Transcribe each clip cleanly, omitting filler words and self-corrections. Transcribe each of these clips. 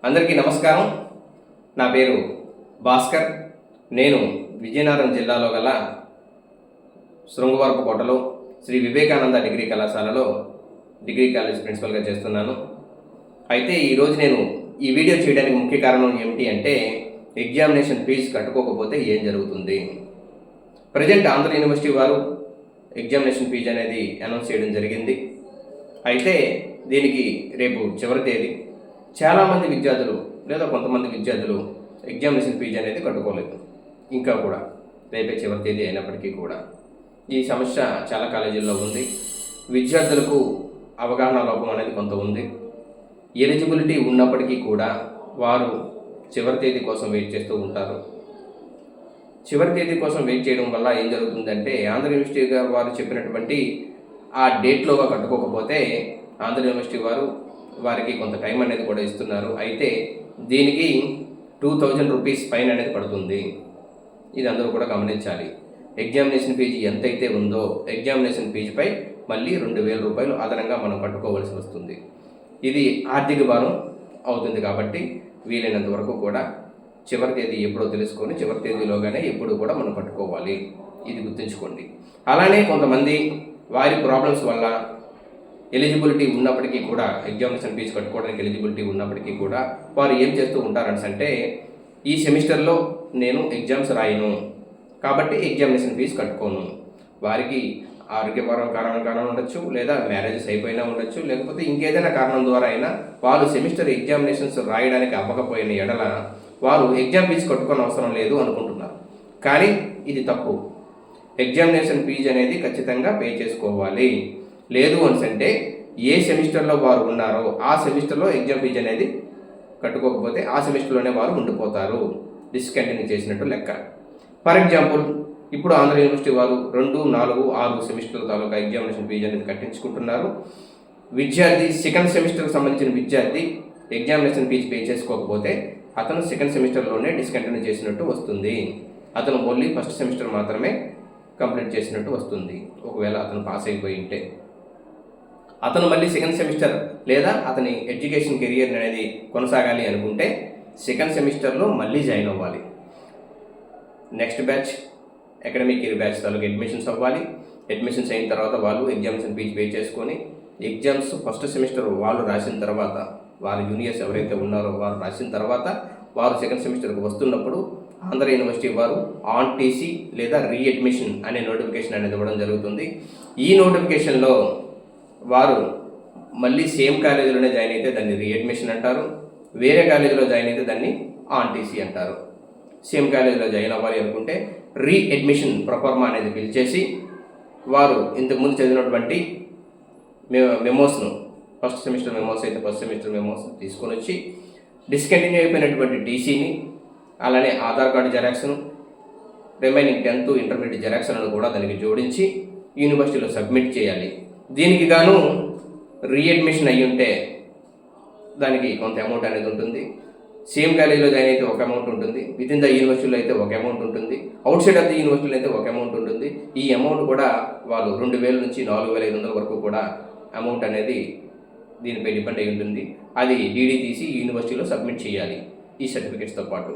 అందరికీ నమస్కారం. నా పేరు భాస్కర్. నేను విజయనగరం జిల్లాలో గల శృంగవరపుకోటలో శ్రీ వివేకానంద డిగ్రీ కళాశాలలో డిగ్రీ కాలేజ్ ప్రిన్సిపల్గా చేస్తున్నాను. అయితే ఈరోజు నేను ఈ వీడియో చేయడానికి ముఖ్య కారణం ఏమిటి అంటే, ఎగ్జామినేషన్ ఫీజు కట్టుకోకపోతే ఏం జరుగుతుంది. ప్రజెంట్ ఆంధ్ర యూనివర్సిటీ వారు ఎగ్జామినేషన్ ఫీజు అనేది అనౌన్స్ చేయడం జరిగింది. అయితే దీనికి రేపు చివరి తేదీ. చాలామంది విద్యార్థులు లేదా కొంతమంది విద్యార్థులు ఎగ్జామినేషన్ ఫీజు అనేది కట్టుకోలేదు. ఇంకా కూడా రేపే చివరి తేదీ అయినప్పటికీ కూడా ఈ సమస్య చాలా కాలేజీల్లో ఉంది. విద్యార్థులకు అవగాహన లోపం అనేది కొంత ఉంది. ఎలిజిబిలిటీ ఉన్నప్పటికీ కూడా వారు చివరి తేదీ కోసం వెయిట్ చేస్తూ ఉంటారు. చివరి తేదీ కోసం వెయిట్ చేయడం వల్ల ఏం జరుగుతుందంటే, ఆంధ్ర యూనివర్సిటీ వారు చెప్పినటువంటి ఆ డేట్లోగా కట్టుకోకపోతే ఆంధ్ర యూనివర్సిటీ వారికి కొంత టైం అనేది కూడా ఇస్తున్నారు. అయితే దీనికి 2000 రూపీస్ ఫైన్ అనేది పడుతుంది. ఇది అందరూ కూడా గమనించాలి. ఎగ్జామినేషన్ ఫీజు ఎంతైతే ఉందో ఎగ్జామినేషన్ ఫీజుపై మళ్ళీ 2000 రూపాయలు అదనంగా మనం కట్టుకోవాల్సి వస్తుంది. ఇది ఆర్థిక భారం అవుతుంది. కాబట్టి వీలైనంత వరకు కూడా చివరి తేదీ ఎప్పుడో తెలుసుకొని చివరి తేదీలోగానే ఎప్పుడు కూడా మనం కట్టుకోవాలి. ఇది గుర్తుంచుకోండి. అలానే కొంతమంది వారి ప్రాబ్లమ్స్ వల్ల ఎలిజిబిలిటీ ఉన్నప్పటికీ కూడా, ఎగ్జామినేషన్ ఫీజు కట్టుకోవడానికి ఎలిజిబిలిటీ ఉన్నప్పటికీ కూడా వారు ఏం చేస్తూ ఉంటారంటే, ఈ సెమిస్టర్లో నేను ఎగ్జామ్స్ రాయను కాబట్టి ఎగ్జామినేషన్ ఫీజు కట్టుకోను. వారికి ఆరోగ్యపరం కారణం ఉండొచ్చు, లేదా మ్యారేజెస్ అయిపోయినా ఉండొచ్చు, లేకపోతే ఇంకేదైనా కారణం ద్వారా అయినా వాళ్ళు సెమిస్టర్ ఎగ్జామినేషన్స్ రాయడానికి అవ్వకపోయిన ఎడల వారు ఎగ్జామ్ ఫీజు కట్టుకోని అవసరం లేదు అనుకుంటున్నారు. కానీ ఇది తప్పు. ఎగ్జామినేషన్ ఫీజు అనేది ఖచ్చితంగా పే చేసుకోవాలి. లేదు అంటే ఏ సెమిస్టర్లో వారు ఉన్నారో ఆ సెమిస్టర్లో ఎగ్జామ్ ఫీజు అనేది కట్టుకోకపోతే ఆ సెమిస్టర్లోనే వారు ఉండిపోతారు. డిస్కంటిన్యూ చేసినట్టు లెక్క. ఫర్ ఎగ్జాంపుల్, ఇప్పుడు ఆంధ్ర యూనివర్సిటీ వారు 2, 4, 6 సెమిస్టర్ల తాలూకా ఎగ్జామినేషన్ ఫీజు అనేది కట్టించుకుంటున్నారు. విద్యార్థి సెకండ్ సెమిస్టర్కి సంబంధించిన విద్యార్థి ఎగ్జామినేషన్ ఫీజు పే చేసుకోకపోతే అతను సెకండ్ సెమిస్టర్లోనే డిస్కంటిన్యూ చేసినట్టు వస్తుంది. అతను ఓన్లీ ఫస్ట్ సెమిస్టర్ మాత్రమే కంప్లీట్ చేసినట్టు వస్తుంది. ఒకవేళ అతను పాస్ అయిపోయి ఉంటే అతను మళ్ళీ సెకండ్ సెమిస్టర్ లేదా అతని ఎడ్యుకేషన్ కెరియర్ అనేది కొనసాగాలి అనుకుంటే సెకండ్ సెమిస్టర్లో మళ్ళీ జాయిన్ అవ్వాలి. Next batch academic year batch తాలూకు అడ్మిషన్స్ అవ్వాలి. అడ్మిషన్స్ అయిన తర్వాత వాళ్ళు ఎగ్జామినేషన్ ఫీజు పే చేసుకొని ఎగ్జామ్స్ ఫస్ట్ సెమిస్టర్ వాళ్ళు రాసిన తర్వాత, వారి జూనియర్స్ ఎవరైతే ఉన్నారో వారు రాసిన తర్వాత వారు సెకండ్ సెమిస్టర్కి వస్తున్నప్పుడు ఆంధ్ర యూనివర్సిటీ వారు ఆన్ టీసీ లేదా రీఅడ్మిషన్ అనే నోటిఫికేషన్ అనేది ఇవ్వడం జరుగుతుంది. ఈ నోటిఫికేషన్లో వారు మళ్ళీ సేమ్ కాలేజీలోనే జాయిన్ అయితే దాన్ని రీఅడ్మిషన్ అంటారు. వేరే కాలేజీలో జాయిన్ అయితే దాన్ని ఆన్ టీసీ అంటారు. సేమ్ కాలేజీలో జాయిన్ అవ్వాలి అనుకుంటే రీఅడ్మిషన్ ప్రొఫార్మా అనేది పిలిచేసి వారు ఇంతకుముందు చదివినటువంటి మెమోస్ను, ఫస్ట్ సెమిస్టర్ మెమోస్ అయితే ఫస్ట్ సెమిస్టర్ మెమోస్ తీసుకొని వచ్చి డిస్కంటిన్యూ అయిపోయినటువంటి టీసీని, అలానే ఆధార్ కార్డు జెరాక్స్ను, రిమైనింగ్ 10th ఇంటర్మీడియట్ జెరాక్స్లను కూడా దానికి జోడించి యూనివర్సిటీలో సబ్మిట్ చేయాలి. దీనికి గాను రీఅడ్మిషన్ అయ్యి ఉంటే దానికి కొంత అమౌంట్ అనేది ఉంటుంది. సేమ్ కాలేజీలో జాయిన్ అయితే ఒక అమౌంట్ ఉంటుంది, విత్ ఇన్ ద యూనివర్సిటీలో అయితే ఒక అమౌంట్ ఉంటుంది, అవుట్ సైడ్ ఆఫ్ ది యూనివర్సిటీలో అయితే ఒక అమౌంట్ ఉంటుంది. ఈ అమౌంట్ కూడా వాళ్ళు 2000 నుంచి 4500 వరకు కూడా అమౌంట్ అనేది దీనిపై డిపెండ్ అయి ఉంటుంది. అది డీడీ తీసి యూనివర్సిటీలో సబ్మిట్ చేయాలి ఈ సర్టిఫికేట్స్తో పాటు.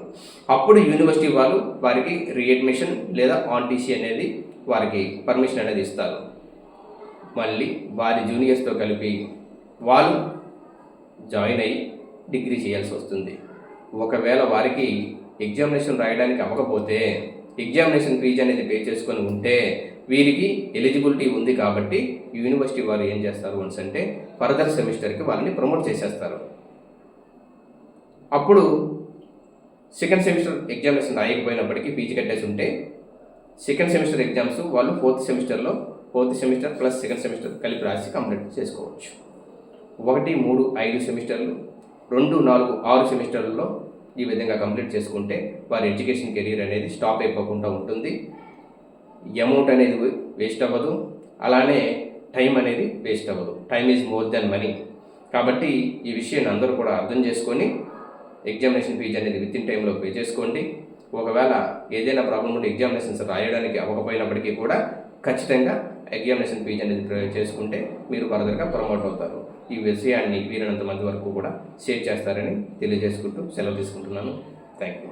అప్పుడు యూనివర్సిటీ వాళ్ళు వారికి రీఅడ్మిషన్ లేదా ఆన్ టీసీ అనేది వారికి పర్మిషన్ అనేది ఇస్తారు. మళ్ళీ వారి జూనియర్స్తో కలిపి వాళ్ళు జాయిన్ అయ్యి డిగ్రీ చేయాల్సి వస్తుంది. ఒకవేళ వారికి ఎగ్జామినేషన్ రాయడానికి అవ్వకపోతే, ఎగ్జామినేషన్ ఫీజు అనేది పే చేసుకొని ఉంటే వీరికి ఎలిజిబిలిటీ ఉంది కాబట్టి యూనివర్సిటీ వారు ఏం చేస్తారు అంటే ఫర్దర్ సెమిస్టర్కి వాళ్ళని ప్రమోట్ చేసేస్తారు. అప్పుడు సెకండ్ సెమిస్టర్ ఎగ్జామినేషన్ రాయకపోయినప్పటికీ ఫీజు కట్టేసి ఉంటే సెకండ్ సెమిస్టర్ ఎగ్జామ్స్ వాళ్ళు fourth semester plus second semester కలిపి రాసి కంప్లీట్ చేసుకోవచ్చు. 1, 3, 5 సెమిస్టర్లు, 2, 4, 6 సెమిస్టర్లలో ఈ విధంగా కంప్లీట్ చేసుకుంటే వారి ఎడ్యుకేషన్ కెరీర్ అనేది స్టాప్ అయిపోకుండా ఉంటుంది. అమౌంట్ అనేది వేస్ట్ అవ్వదు, అలానే టైం అనేది వేస్ట్ అవ్వదు. Time is more than money. కాబట్టి ఈ విషయాన్ని అందరూ కూడా అర్థం చేసుకొని ఎగ్జామినేషన్ ఫీజు అనేది విత్ ఇన్ టైంలో పే చేసుకోండి. ఒకవేళ ఏదైనా ప్రాబ్లం ఉంటే ఎగ్జామినేషన్స్ రాయడానికి అవ్వకపోయినప్పటికీ కూడా ఖచ్చితంగా ఎగ్జామినేషన్ ఫీజు అనేది చేసుకుంటే మీరు ఫర్దర్గా ప్రమోట్ అవుతారు. ఈ విషయాన్ని వీలైనంత మంది వరకు కూడా షేర్ చేస్తారని తెలియజేసుకుంటూ సెలవు తీసుకుంటున్నాను. Thank you.